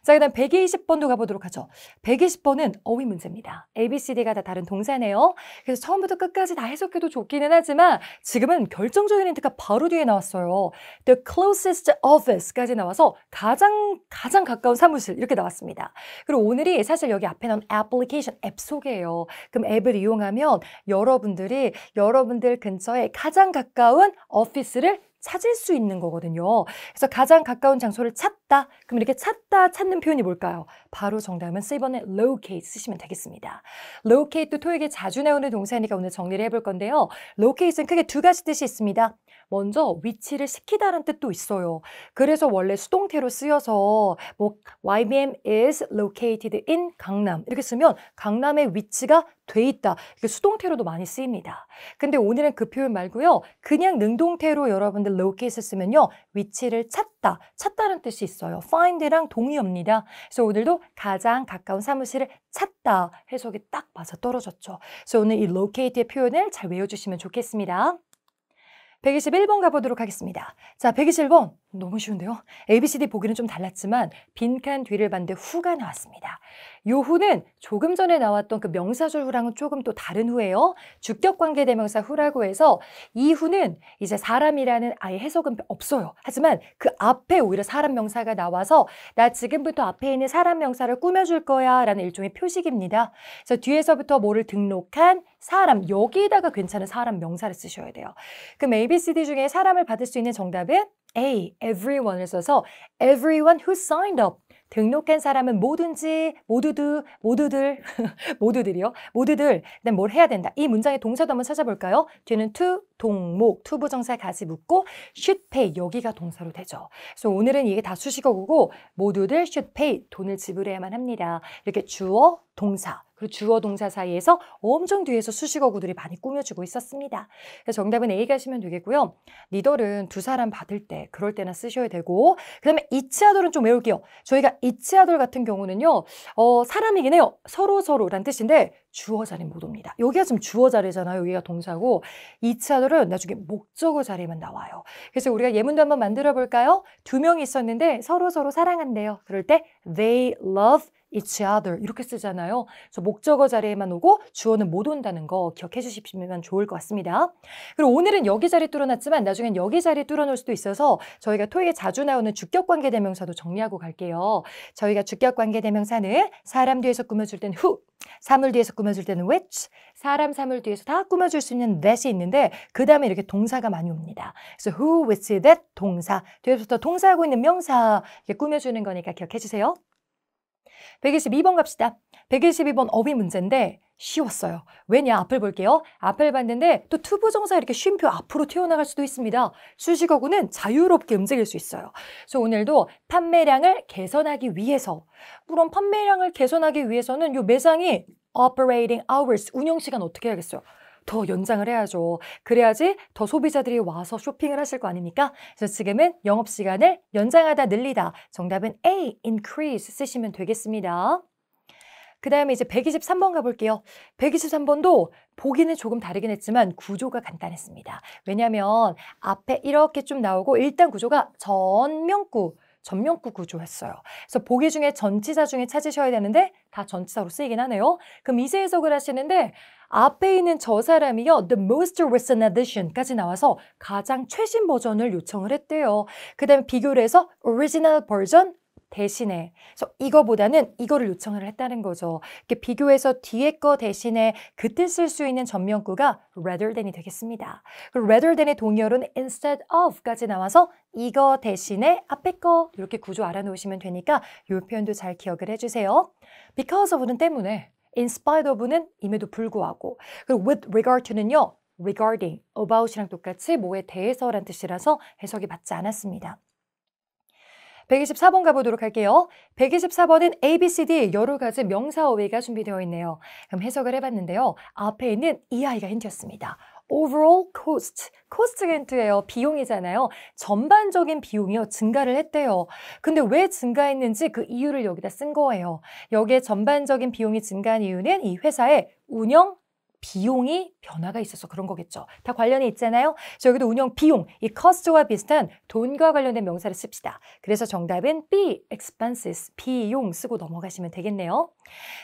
자, 그 다음 120번도 가보도록 하죠. 120번은 어휘 문제입니다. A, B, C, D가 다 다른 동사네요. 그래서 처음부터 끝까지 다 해석해도 좋기는 하지만 지금은 결정적인 힌트가 바로 뒤에 나왔어요. The closest office까지 나와서 가장 가까운 사무실 이렇게 나왔습니다. 그리고 오늘이 사실 여기 앞에 나온 application, 앱 소개예요. 그럼 앱을 이용하면 여러분들 근처에 가장 가까운 오피스를 찾을 수 있는 거거든요. 그래서 가장 가까운 장소를 찾다. 그럼 이렇게 찾는 표현이 뭘까요? 바로 정답은 C번에 locate 쓰시면 되겠습니다. locate도 토익에 자주 나오는 동사니까 오늘 정리를 해볼 건데요. locate는 크게 두 가지 뜻이 있습니다. 먼저 위치를 시키다라는 뜻도 있어요. 그래서 원래 수동태로 쓰여서 뭐 YBM is located in 강남 이렇게 쓰면 강남의 위치가 돼 있다. 이게 수동태로도 많이 쓰입니다. 근데 오늘은 그 표현 말고요. 그냥 능동태로 여러분들 locate을 쓰면요. 위치를 찾다는 뜻이 있어요. find랑 동의어입니다. 그래서 오늘도 가장 가까운 사무실을 찾다 해석이 딱 맞아 떨어졌죠. 그래서 오늘 이 locate의 표현을 잘 외워주시면 좋겠습니다. 121번 가보도록 하겠습니다. 자, 121번 너무 쉬운데요. A, B, C, D 보기는 좀 달랐지만 빈칸 뒤를 봤는데 who가 나왔습니다. 요 후는 조금 전에 나왔던 그 명사절 후랑은 조금 또 다른 후예요. 주격관계대명사 후라고 해서 이 후는 이제 사람이라는 아예 해석은 없어요. 하지만 그 앞에 오히려 사람 명사가 나와서 나 지금부터 앞에 있는 사람 명사를 꾸며줄 거야 라는 일종의 표식입니다. 그래서 뒤에서부터 뭐를 등록한 사람, 여기에다가 괜찮은 사람 명사를 쓰셔야 돼요. 그럼 ABCD 중에 사람을 받을 수 있는 정답은 A, everyone을 써서 everyone who signed up. 등록한 사람은 뭐든지, 모두들, 모두들이요. 모두들, 그다음 뭘 해야 된다. 이 문장의 동사도 한번 찾아볼까요? 뒤는 to, 동목, 투부정사 가지 묻고 should pay, 여기가 동사로 되죠. 그래서 오늘은 이게 다 수식어고 모두들 should pay, 돈을 지불해야만 합니다. 이렇게 주어, 동사, 그리고 주어, 동사 사이에서 엄청 뒤에서 수식어구들이 많이 꾸며주고 있었습니다. 그래서 정답은 A 가시면 되겠고요. 니들은 두 사람 받을 때, 그럴 때나 쓰셔야 되고, 그 다음에 이치하돌은 좀 외울게요. 저희가 이치하돌 같은 경우는요, 사람이긴 해요. 서로란 뜻인데 주어 자리 못 옵니다. 여기가 지금 주어 자리잖아요. 여기가 동사고 이치하돌은 나중에 목적어 자리만 나와요. 그래서 우리가 예문도 한번 만들어 볼까요? 두 명이 있었는데 서로 사랑한대요. 그럴 때 they love each other 이렇게 쓰잖아요. 그래서 목적어 자리에만 오고 주어는 못 온다는 거 기억해 주시면 좋을 것 같습니다. 그리고 오늘은 여기 자리 뚫어놨지만 나중엔 여기 자리 뚫어놓을 수도 있어서 저희가 토익에 자주 나오는 주격관계대명사도 정리하고 갈게요. 저희가 주격관계대명사는 사람 뒤에서 꾸며줄 때는 who, 사물 뒤에서 꾸며줄 때는 which, 사람, 사물 뒤에서 다 꾸며줄 수 있는 that이 있는데 그 다음에 이렇게 동사가 많이 옵니다. 그래서 who, which, that 동사, 뒤에서부터 동사하고 있는 명사 이렇게 꾸며주는 거니까 기억해 주세요. 122번 갑시다. 122번 어휘 문제인데 쉬웠어요. 왜냐? 앞을 볼게요. 앞을 봤는데 또 투부정사 이렇게 쉼표 앞으로 튀어나갈 수도 있습니다. 수식어구는 자유롭게 움직일 수 있어요. 그래서 오늘도 판매량을 개선하기 위해서 그럼 판매량을 개선하기 위해서는 요 매장이 operating hours, 운영시간 어떻게 해야겠어요? 더 연장을 해야죠. 그래야지 더 소비자들이 와서 쇼핑을 하실 거 아닙니까? 그래서 지금은 영업시간을 연장하다, 늘리다. 정답은 A, increase 쓰시면 되겠습니다. 그 다음에 이제 123번 가볼게요. 123번도 보기는 조금 다르긴 했지만 구조가 간단했습니다. 왜냐하면 앞에 이렇게 좀 나오고 일단 구조가 전명구 구조였어요. 그래서 보기 중에 전치사 중에 찾으셔야 되는데 다 전치사로 쓰이긴 하네요. 그럼 이세 해석을 하시는데 앞에 있는 저 사람이요. The most recent edition까지 나와서 가장 최신 버전을 요청을 했대요. 그 다음에 비교를 해서 original version 대신에 그래서 이거보다는 이거를 요청을 했다는 거죠. 이렇게 비교해서 뒤에 거 대신에 그때 쓸 수 있는 전명구가 rather than이 되겠습니다. 그리고 rather than의 동의어로는 instead of까지 나와서 이거 대신에 앞에 거 이렇게 구조 알아놓으시면 되니까 이 표현도 잘 기억을 해주세요. because of는 때문에, in spite of는 임에도 불구하고, 그리고 with regard to는요. regarding, about이랑 똑같이 뭐에 대해서란 뜻이라서 해석이 맞지 않았습니다. 124번 가보도록 할게요. 124번은 A, B, C, D 여러 가지 명사 어휘가 준비되어 있네요. 그럼 해석을 해봤는데요. 앞에 있는 이 아이가 힌트였습니다. overall cost, cost가 힌트예요. 비용이잖아요. 전반적인 비용이요. 증가를 했대요. 근데 왜 증가했는지 그 이유를 여기다 쓴 거예요. 여기에 전반적인 비용이 증가한 이유는 이 회사의 운영 비용이 변화가 있어서 그런 거겠죠. 다 관련이 있잖아요. 그래서 여기도 운영 비용, 이 cost와 비슷한 돈과 관련된 명사를 씁시다. 그래서 정답은 B, expenses, 비용 쓰고 넘어가시면 되겠네요.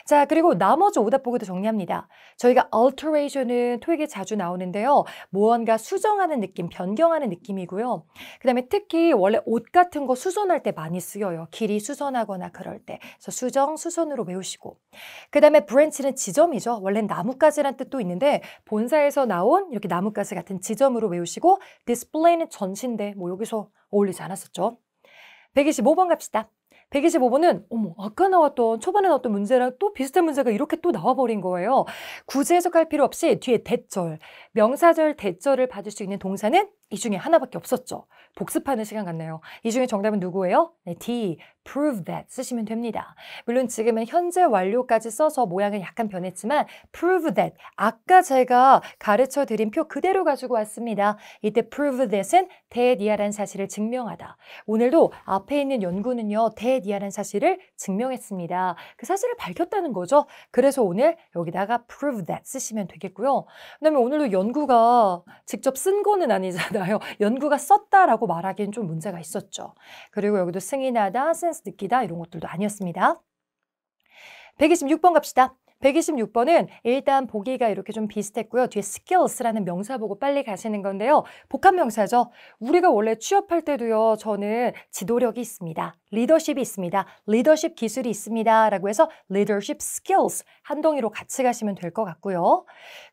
자, 그리고 나머지 오답 보기도 정리합니다. 저희가 alteration은 토익에 자주 나오는데요. 무언가 수정하는 느낌, 변경하는 느낌이고요. 그 다음에 특히 원래 옷 같은 거 수선할 때 많이 쓰여요. 길이 수선하거나 그럴 때. 그래서 수정, 수선으로 외우시고. 그 다음에 branch는 지점이죠. 원래는 나뭇가지란 뜻도 있는데 본사에서 나온 이렇게 나뭇가지 같은 지점으로 외우시고 display는 전시인데 뭐 여기서 어울리지 않았었죠. 125번 갑시다. 125번은 아까 나왔던 초반에 나왔던 문제랑 또 비슷한 문제가 이렇게 또 나와버린 거예요. 굳이 해석할 필요 없이 뒤에 대절, 명사절 대절을 받을 수 있는 동사는 이 중에 하나밖에 없었죠. 복습하는 시간 같네요. 이 중에 정답은 누구예요? 네, D, prove that 쓰시면 됩니다. 물론 지금은 현재 완료까지 써서 모양은 약간 변했지만 prove that, 아까 제가 가르쳐드린 표 그대로 가지고 왔습니다. 이때 prove that은 대니아라는 사실을 증명하다. 오늘도 앞에 있는 연구는요. 대니아라는 사실을 증명했습니다. 그 사실을 밝혔다는 거죠. 그래서 오늘 여기다가 prove that 쓰시면 되겠고요. 그다음에 오늘도 연구가 직접 쓴 거는 아니잖아요. 연구가 썼다라고 말하기엔 좀 문제가 있었죠. 그리고 여기도 승인하다, 센스 느끼다 이런 것들도 아니었습니다. 126번 갑시다. 126번은 일단 보기가 이렇게 좀 비슷했고요. 뒤에 skills라는 명사 보고 빨리 가시는 건데요. 복합 명사죠. 우리가 원래 취업할 때도요. 저는 지도력이 있습니다. 리더십이 있습니다. 리더십 기술이 있습니다. 라고 해서 leadership skills 한 덩이로 같이 가시면 될 것 같고요.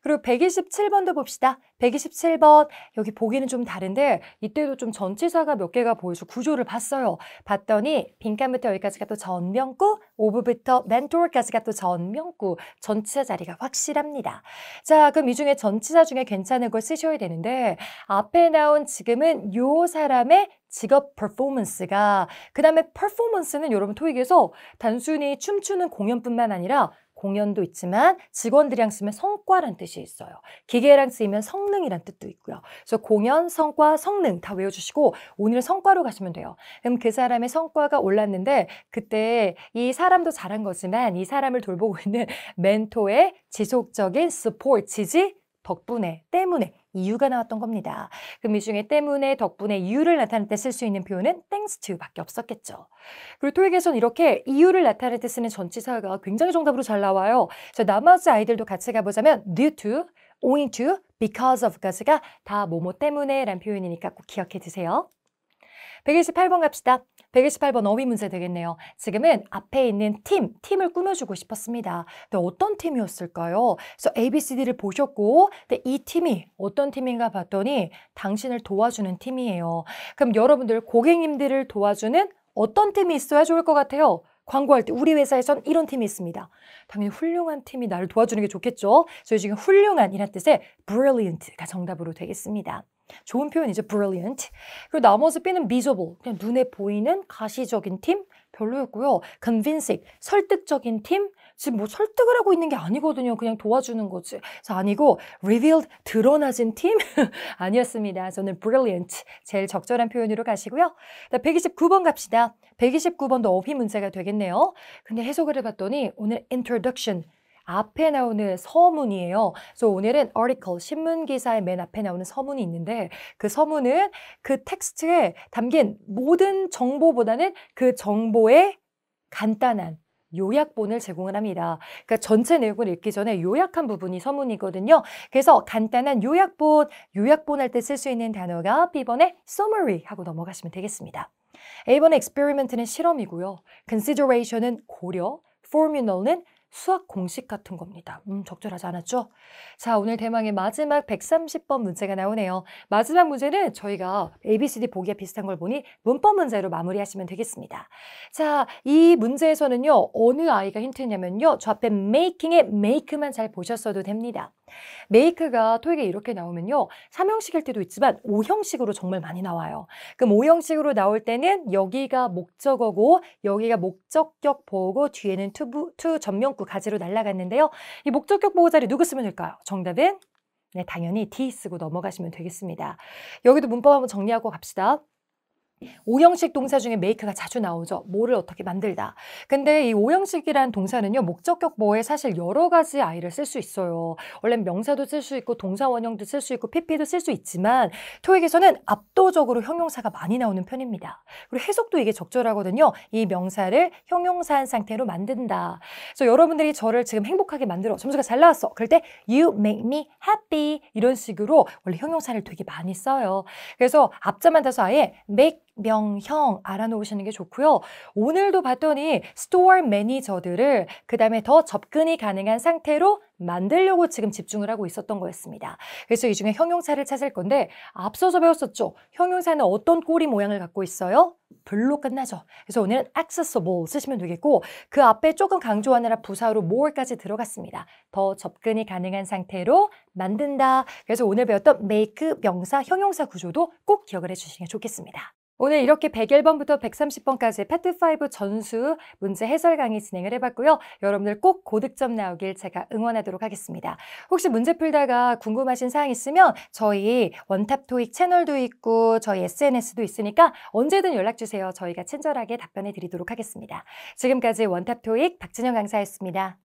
그리고 127번도 봅시다. 127번 여기 보기는 좀 다른데 이때도 좀 전치사가 몇 개가 보여서 구조를 봤어요. 봤더니 빈칸부터 여기까지가 또 전명구, 오브부터 mentor까지가 또 전명구, 전치사 자리가 확실합니다. 자, 그럼 이 중에 전치사 중에 괜찮은 걸 쓰셔야 되는데 앞에 나온 지금은 요 사람의 직업 퍼포먼스가 그 다음에 퍼포먼스는 여러분 토익에서 단순히 춤추는 공연뿐만 아니라 공연도 있지만 직원들이랑 쓰면 성과란 뜻이 있어요. 기계랑 쓰이면 성능이란 뜻도 있고요. 그래서 공연, 성과, 성능 다 외워주시고 오늘 성과로 가시면 돼요. 그럼 그 사람의 성과가 올랐는데 그때 이 사람도 잘한 거지만 이 사람을 돌보고 있는 멘토의 지속적인 스포트, 지지, 덕분에, 때문에 이유가 나왔던 겁니다. 그럼 이 중에 때문에, 덕분에, 이유를 나타낼 때 쓸 수 있는 표현은 thanks to 밖에 없었겠죠. 그리고 토익에서는 이렇게 이유를 나타낼 때 쓰는 전치사가 굉장히 정답으로 잘 나와요. 저 나머지 아이들도 같이 가보자면 due to, owing to, because of까지가 다 뭐뭐 때문에 라는 표현이니까 꼭 기억해 두세요. 128번 갑시다. 128번 어휘 문제 되겠네요. 지금은 앞에 있는 팀을 꾸며주고 싶었습니다. 근데 어떤 팀이었을까요? 그래서 ABCD를 보셨고 근데 이 팀이 어떤 팀인가 봤더니 당신을 도와주는 팀이에요. 그럼 여러분들 고객님들을 도와주는 어떤 팀이 있어야 좋을 것 같아요? 광고할 때 우리 회사에선 이런 팀이 있습니다. 당연히 훌륭한 팀이 나를 도와주는 게 좋겠죠. 저희 지금 훌륭한이란 뜻의 brilliant가 정답으로 되겠습니다. 좋은 표현이죠. brilliant. 그리고 나머지 B는 miserable. 그냥 눈에 보이는 가시적인 팀 별로였고요. convincing. 설득적인 팀. 지금 뭐 설득을 하고 있는 게 아니거든요. 그냥 도와주는 거지. 그래서 아니고 revealed. 드러나진 팀? 아니었습니다. 저는 brilliant. 제일 적절한 표현으로 가시고요. 129번 갑시다. 129번도 어휘 문제가 되겠네요. 근데 해석을 해봤더니 오늘 introduction. 앞에 나오는 서문이에요. 그래서 오늘은 article, 신문 기사의 맨 앞에 나오는 서문이 있는데 그 서문은 그 텍스트에 담긴 모든 정보보다는 그 정보의 간단한 요약본을 제공을 합니다. 그러니까 전체 내용을 읽기 전에 요약한 부분이 서문이거든요. 그래서 간단한 요약본 할 때 쓸 수 있는 단어가 B번에 summary 하고 넘어가시면 되겠습니다. A번의 experiment는 실험이고요. consideration은 고려, formula는 수학 공식 같은 겁니다. 적절하지 않았죠? 자, 오늘 대망의 마지막 130번 문제가 나오네요. 마지막 문제는 저희가 ABCD 보기에 비슷한 걸 보니 문법 문제로 마무리하시면 되겠습니다. 자, 이 문제에서는요. 어느 아이가 힌트냐면요. 저 앞에 making의 make만 잘 보셨어도 됩니다. make가 토익에 이렇게 나오면요. 3형식일 때도 있지만 5형식으로 정말 많이 나와요. 그럼 5형식으로 나올 때는 여기가 목적어고 여기가 목적격 보호고 뒤에는 to 전명구 가지로 날아갔는데요. 이 목적격 보호 자리 누구 쓰면 될까요? 정답은 네, 당연히 D 쓰고 넘어가시면 되겠습니다. 여기도 문법 한번 정리하고 갑시다. 5형식 동사 중에 make가 자주 나오죠. 뭐를 어떻게 만들다. 근데 이 5형식이란 동사는요. 목적격 보호에 사실 여러 가지 I를 쓸 수 있어요. 원래 명사도 쓸 수 있고 동사 원형도 쓸 수 있고 PP도 쓸 수 있지만 토익에서는 압도적으로 형용사가 많이 나오는 편입니다. 그리고 해석도 이게 적절하거든요. 이 명사를 형용사한 상태로 만든다. 그래서 여러분들이 저를 지금 행복하게 만들어. 점수가 잘 나왔어. 그럴 때 you make me happy 이런 식으로 원래 형용사를 되게 많이 써요. 그래서 앞자만 따서 아예 make 명형 알아놓으시는 게 좋고요. 오늘도 봤더니 스토어 매니저들을 그 다음에 더 접근이 가능한 상태로 만들려고 지금 집중을 하고 있었던 거였습니다. 그래서 이 중에 형용사를 찾을 건데 앞서서 배웠었죠. 형용사는 어떤 꼬리 모양을 갖고 있어요? 불로 끝나죠. 그래서 오늘은 accessible 쓰시면 되겠고 그 앞에 조금 강조하느라 부사로 more까지 들어갔습니다. 더 접근이 가능한 상태로 만든다. 그래서 오늘 배웠던 make 명사 형용사 구조도 꼭 기억을 해주시는 게 좋겠습니다. 오늘 이렇게 101번부터 130번까지 파트 5 전수 문제 해설 강의 진행을 해봤고요. 여러분들 꼭 고득점 나오길 제가 응원하도록 하겠습니다. 혹시 문제 풀다가 궁금하신 사항 있으면 저희 원탑 토익 채널도 있고 저희 SNS도 있으니까 언제든 연락주세요. 저희가 친절하게 답변해 드리도록 하겠습니다. 지금까지 원탑 토익 박진영 강사였습니다.